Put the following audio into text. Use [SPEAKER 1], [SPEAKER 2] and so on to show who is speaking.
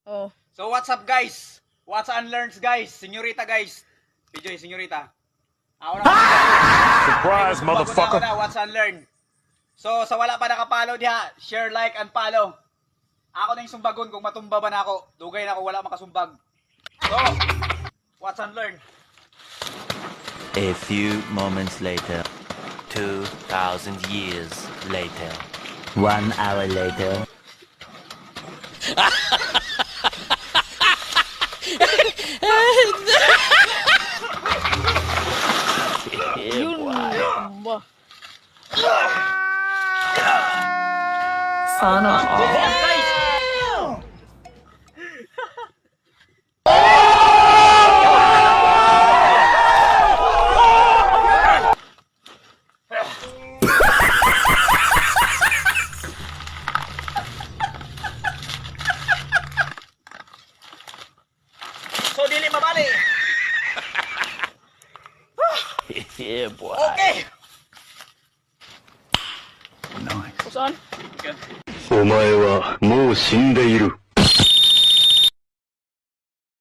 [SPEAKER 1] Oh.
[SPEAKER 2] So what's up guys? What's unlearns guys? Senyorita guys. PJ, senyorita. Ako na.
[SPEAKER 3] Surprise, motherfucker.
[SPEAKER 2] Ako na, what's unlearned? So sa wala pa nakapalo diha, share, like, and follow. Ako na yung sumbagon kung matumba ba na ako. Dugay na ako wala makasumbag. So, what's unlearned?
[SPEAKER 4] A few moments later. 2,000 years later. 1 hour later.
[SPEAKER 1] Yun ba?
[SPEAKER 5] Sana all.
[SPEAKER 2] Guys! So dili mabali.
[SPEAKER 4] Yeah, boy.
[SPEAKER 2] Okay.
[SPEAKER 1] Saan?
[SPEAKER 3] お前はもう死んでいる。